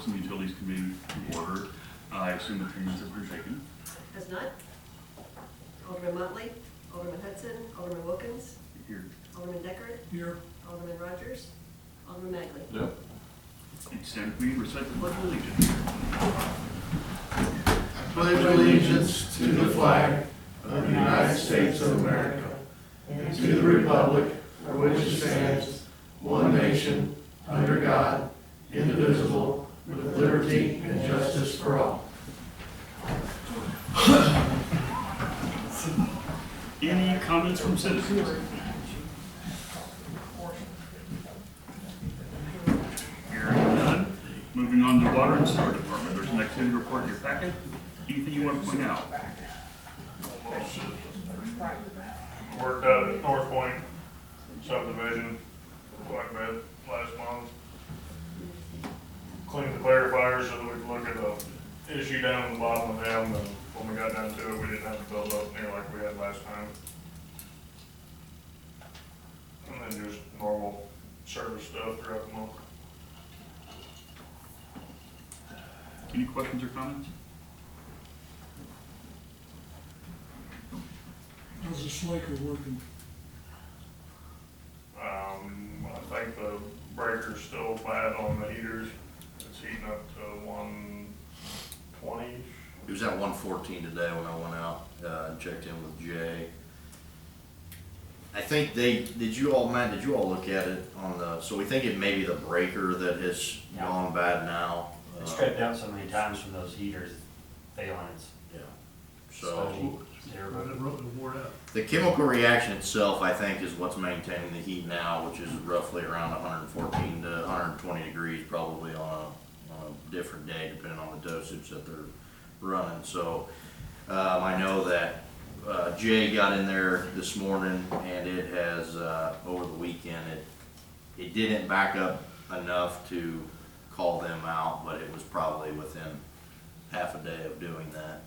Works and Utilities Committee to order. I assume attendance has been taken. Has not. Alderman Motley, Alderman Hudson, Alderman Wilkins, Here. Alderman Deckard, Here. Alderman Rogers, Alderman Magley. Yep. And stand please, recite the Pledge of Allegiance. Pledge allegiance to the flag of the United States of America and to the republic for which it stands, one nation, under God, indivisible, with liberty and justice for all. Any comments from citizens? Hearing none. Moving on to Water and Sewer Department. There's an activity report in your packet. Anything you want to point out? Worked out at North Point subdivision, Black Bed last month. Cleaned the clarifiers so that we could look at the issue down at the bottom of them, and when we got down to it, we didn't have to build up near like we had last time. And then just normal service stuff throughout the month. Any questions or comments? How's the slaker working? I think the breaker's still bad on the heaters. It's heating up to 120. It was at 114 today when I went out, and checked in with Jay. I think did you all look at it on so we think it may be the breaker that has Yeah. gone bad now. It's tripped out so many times from those heaters failing. It's Yeah. So terrible. the chemical reaction itself, I think, is what's maintaining the heat now, which is roughly around 114 to 120 degrees, probably on a different day, depending on the dosage that they're running. So I know that Jay got in there this morning, and it has over the weekend it didn't back up enough to call them out, but it was probably within half a day of doing that.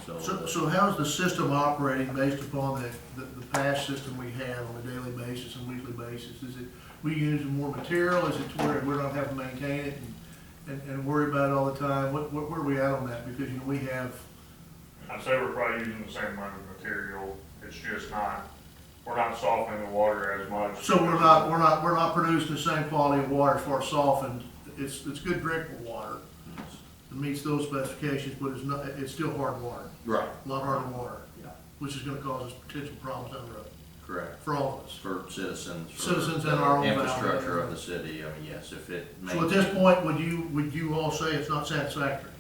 So how's the system operating based upon the past system we had on a daily basis and weekly basis? Is it, we using more material? Is it to where we're not having to maintain it and worry about it all the time? Where are we at on that? Because, we have, I'd say we're probably using the same amount of material. It's just we're not softening the water as much. so we're not producing the same quality of water as far as softened. It's good drinkable water. It meets those specifications, but it's still hard water, Right. a lot harder water, Yeah. which is gonna cause us potential problems down the road, Correct. for all of us. For citizens. For Citizens and our own infrastructure value. of the city. I mean, yes, if it. So at this point, would you all say it's not satisfactory?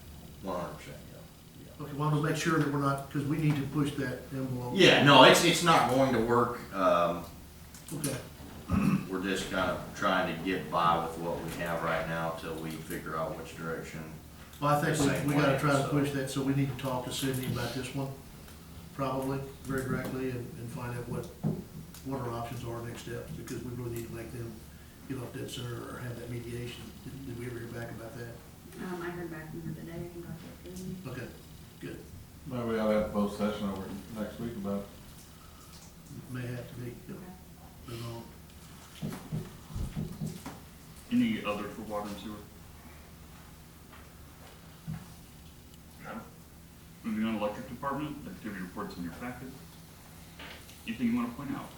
100%, yeah. Okay, well, to make sure that we're not, because we need to push that envelope. Yeah, no, it's not going to work. Okay, We're just kind of trying to get by with what we have right now till we figure out which direction. well, I think Same we gotta way, try to so. push that, so we need to talk to Sydney about this one, probably, very directly, and find out what our options are, next steps, because we really need to make them get off dead center or have that mediation. Did we ever hear back about that? I heard back from her today and got that to me. Okay, good. Maybe we ought to have a closed session over next week about May have to be, you know, move on. Any other for water and sewer? No. Moving on to Electric Department, activity reports in your packet. Anything you want to point out?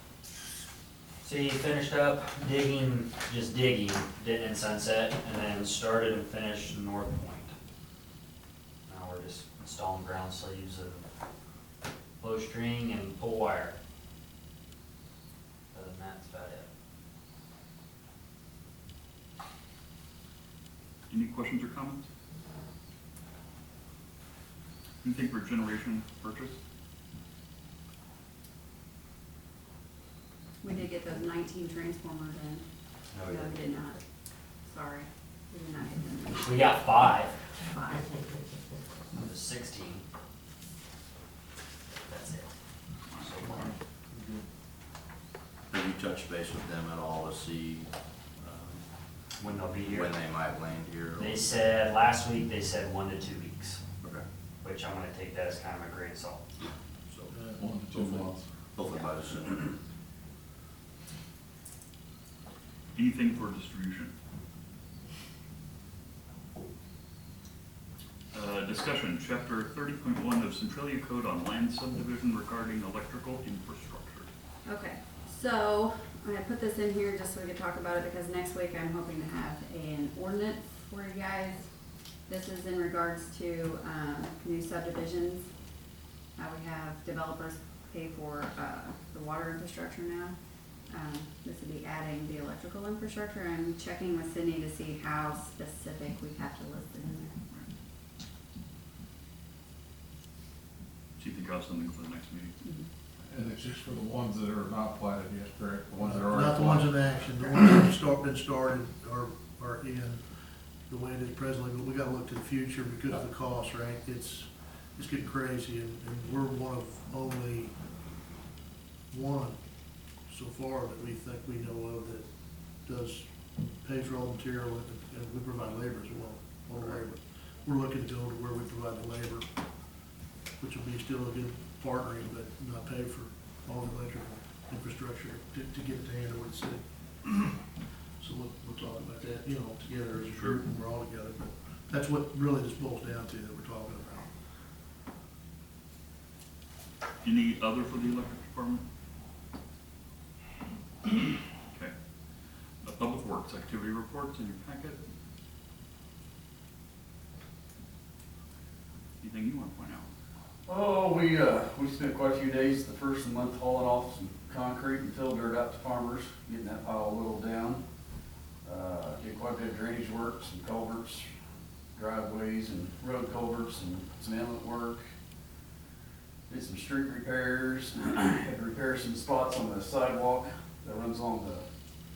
So he finished up digging in Sunset, and then started and finished North Point. Now we're just installing ground sleeves of low string and pull wire. Other than that, that's about it. Any questions or comments? Anything for generation purchase? We did get those 19 transformers in. No, we didn't. We did not. Sorry, we did not get them. We got 5 5. of the 16. That's it. So far. Have you touched base with them at all to see When they'll be here. when they might land here? They said, last week, they said 1 to 2 weeks, Okay, which I'm gonna take that as kind of a grain of salt. so 1 to 2 months. hopefully by December. Anything for distribution? Discussion, chapter 30.1 of Centralia Code on land subdivision regarding electrical infrastructure. Okay, so I put this in here just so we could talk about it because next week I'm hoping to have an ordinance for you guys. This is in regards to, new subdivisions. We have developers pay for, the water infrastructure now. This would be adding the electrical infrastructure and checking with Sydney to see how specific we have to list it in there. Do you think I'll have something for the next meeting? And it's just for the ones that are not platted yet, correct? The ones that are already Not the ones platted. in action, the ones that have been started are in the way it is presently, but we gotta look to the future because of the cost, right? It's getting crazy, and we're one of only one so far that we think we know of that does pays raw material, and we provide labor as well, all the labor. We're looking to go to where we provide the labor, which will be still a good partnering, but not pay for all the electrical infrastructure to get it to hand over the city. So we'll talk about that, you know, together as a group, and we're all together, but that's what really this boils down to, that we're talking about. Any other for the electric department? Okay. Public Works activity reports in your packet. Anything you want to point out? Oh, we spent quite a few days the first of the month hauling off some concrete and fill dirt out to farmers, getting that pile whittled down. Did quite a bit of drainage work, some culverts, driveways and road culverts and some inlet work. Did some street repairs, had to repair some spots on the sidewalk that runs along the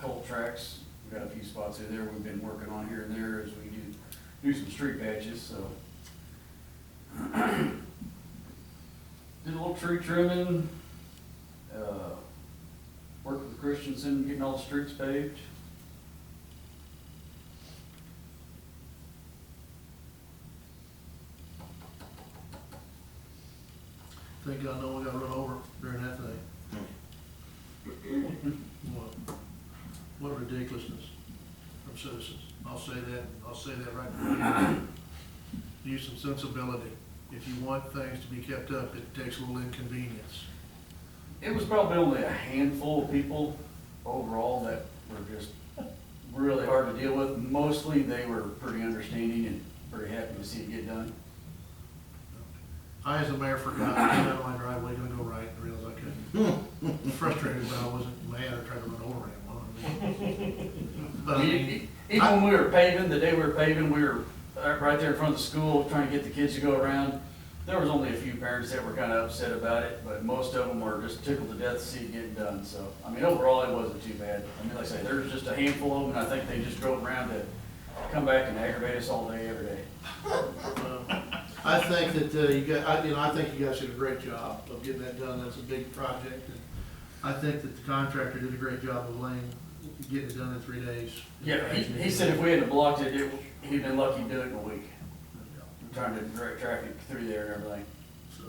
colt tracks. We got a few spots in there we've been working on here and there as we do some street patches, so. Did a little tree trimming, worked with Christensen, getting all the streets paved. Thank God no one got run over during that thing. What ridiculousness from citizens. I'll say that right now. Use some sensibility. If you want things to be kept up, it takes a little inconvenience. It was probably only a handful of people overall that were just really hard to deal with. Mostly they were pretty understanding and pretty happy to see it get done. I, as a mayor, forgot, I got on my driveway, gonna go right, and realized I couldn't. Frustrated, but I wasn't mad or tried to run over him. But I mean, Even when we were paving, the day we were paving, we were right there in front of the school trying to get the kids to go around. There was only a few parents that were kind of upset about it, but most of them were just tickled to death to see it getting done. So, I mean, overall, it wasn't too bad. I mean, like I say, there's just a handful of them, and I think they just drove around to come back and aggravate us all day, every day. I think that I think you guys did a great job of getting that done. That's a big project, and I think that the contractor did a great job of getting it done in 3 days. Yeah, he said if we hadn't blocked it, he'd been lucky to do it in a week. Trying to direct traffic through there and everything. So,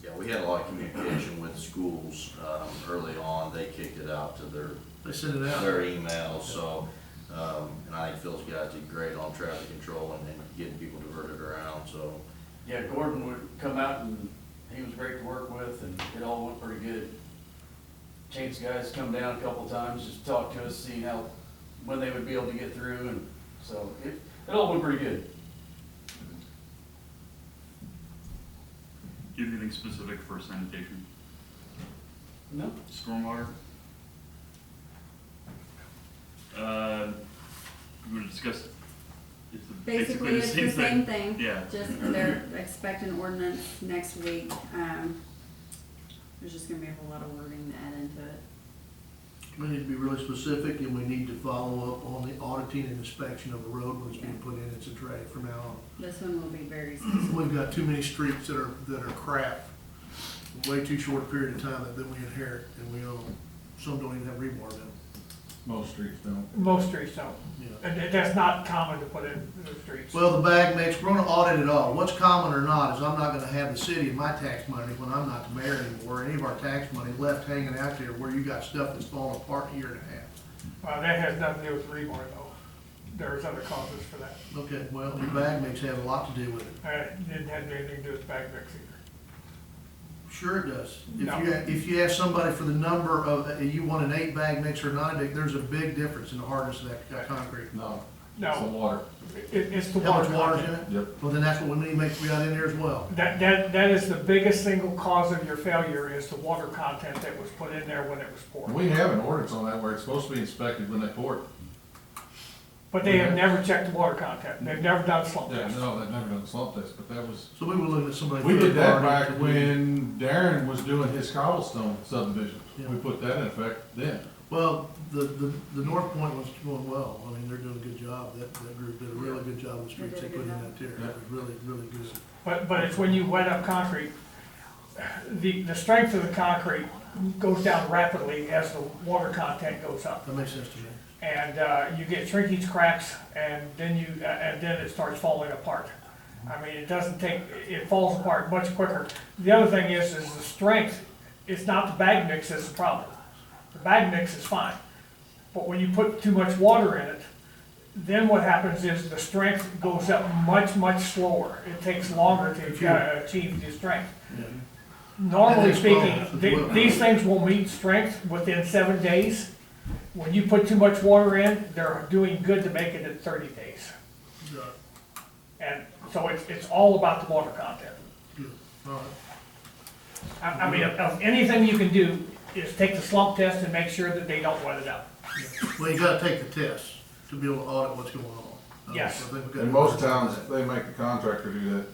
Yeah, we had a lot of communication with schools, early on. They kicked it out to they sent it out. their emails, so, and I think Phil's guys did great on traffic control and getting people diverted around, so. Yeah, Gordon would come out and he was great to work with and it all went pretty good. Chance guys come down a couple times, just talk to us, seeing when they would be able to get through, and so it all went pretty good. Do you have anything specific for sanitation? No? Stormwater? You want to discuss? Basically, it's the same thing. Yeah. Just they're expecting ordinance next week. There's just gonna be a whole lot of wording to add into it. We need to be really specific, and we need to follow up on the auditing and inspection of the road when it's being put in. It's a drag from now on. This one will be very specific. We've got too many streets that are crap, way too short a period of time that we inherit and we own. Some don't even have rebar in them. Most streets don't. Most streets don't. Yeah. And that's not common to put in the streets. Well, the bag mix, we're gonna audit it all. What's common or not is I'm not gonna have the city and my tax money when I'm not the mayor anymore, any of our tax money left hanging out there where you got stuff that's falling apart in a year and a half. Well, that has nothing to do with rebar though. there's other causes for that. Okay, well, your bag mix has a lot to do with it. It didn't have anything to do with bag mix either. Sure it does. No. If you ask somebody for the number of, you want an 8-bag mix or a 9-bag, there's a big difference in the hardness of that concrete. No, it's the No, water. it's the How water much water's in content. it? Yep. Well, then that's what we need to make sure we got in there as well. That is the biggest single cause of your failure is the water content that was put in there when it was poured. We have an ordinance on that where it's supposed to be inspected when they pour it. But they have never checked the water content. They've never done slump Yeah, tests. no, they've never done a slump test, but that was, So we were looking at somebody. we did that third party back to do- when Darren was doing his cobblestone subdivision. Yeah. We put that in effect then. Well, the North Point was going well. I mean, they're doing a good job. That group did a really good job of the streets they put in that there. It was really, really good. But it's when you wet up concrete, the strength of the concrete goes down rapidly as the water content goes up. That makes sense to me. And you get shrinkage cracks, and then it starts falling apart. I mean, it falls apart much quicker. The other thing is the strength, it's not the bag mix that's the problem. The bag mix is fine, but when you put too much water in it, then what happens is the strength goes up much, much slower. It takes longer to achieve the strength. Yeah. Normally And speaking, it's well. these things will meet strength within 7 days. When you put too much water in, they're doing good to make it at 30 days. And so it's all about the water content. Good. All right. I mean, of anything you can do is take the slump test and make sure that they don't wet it up. Well, you gotta take the test to be able to audit what's going on. Yes. So I think we gotta- In most towns, they make the contractor do that.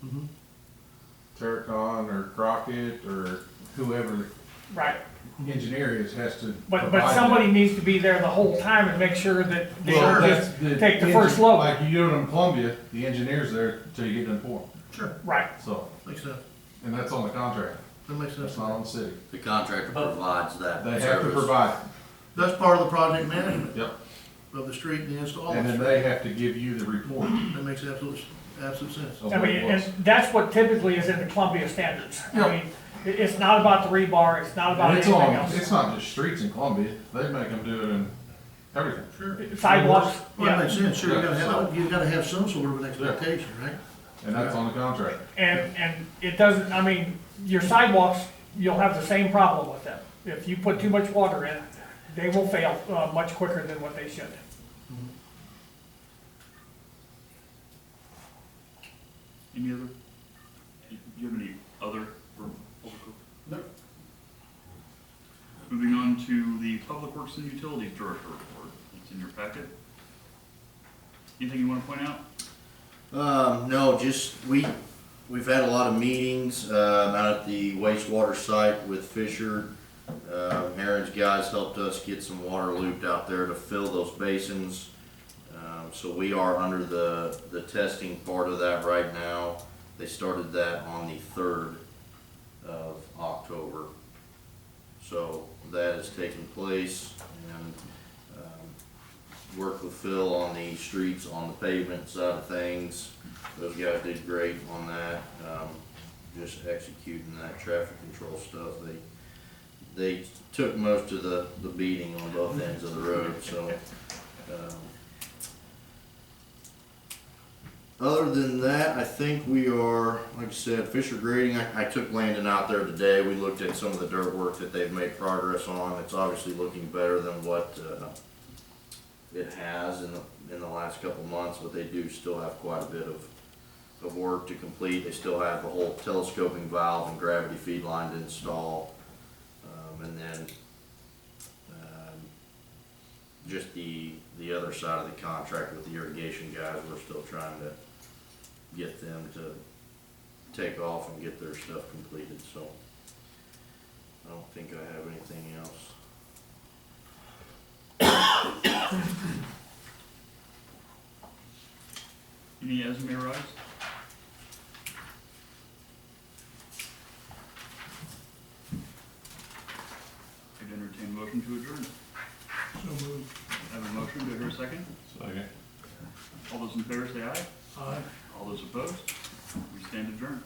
Mhm. Terracon or Crockett or whoever Right. the engineer is has to. But provide somebody that. needs to be there the whole time and make sure that they Well, don't that's just take the first engine- load. Like you do it in Columbia, the engineer's there till you get done pouring. Sure, Right. So, makes sense. and that's on the contractor. That makes sense. That's not on the city. The contractor provides that They have to service. provide. That's part of the project management Yep. of the street and the install. And then they have to give you the report. That makes absolute sense. of I what mean, it and was. that's what typically is in the Columbia standards. Yeah. I mean, it's not about the rebar, it's not about And it's anything on, else. it's not just streets in Columbia. They make them do it in everything. Sure. Sidewalks, Well, that yeah. makes sense, sure, Yeah. you gotta have some sort of an expectation, right? And that's on the contractor. And it doesn't, I mean, your sidewalks, you'll have the same problem with them. If you put too much water in, they will fail much quicker than what they should. Any other, do you have any other for Public Works? No. Moving on to the Public Works and Utilities Director report. It's in your packet. Anything you want to point out? No, just, we've had a lot of meetings, out at the wastewater site with Fisher. Aaron's guys helped us get some water looped out there to fill those basins. So we are under the testing part of that right now. They started that on the 3rd of October. So that is taking place, and worked with Phil on the streets, on the pavement side of things. Those guys did great on that, just executing that traffic control stuff. They took most of the beating on both ends of the road, so. Other than that, I think we are, like I said, Fisher Grading, I took Landon out there today. We looked at some of the dirt work that they've made progress on. It's obviously looking better than what it has in the last couple months, but they do still have quite a bit of work to complete. They still have the whole telescoping valve and gravity feed line to install. And then just the other side of the contract with the irrigation guys, we're still trying to get them to take off and get their stuff completed, so I don't think I have anything else. Any as may arise? I'd entertain a motion to adjourn. So moved. I have a motion, do I hear a second? Okay. All those in favor say aye. Aye. All those opposed? We stand adjourned.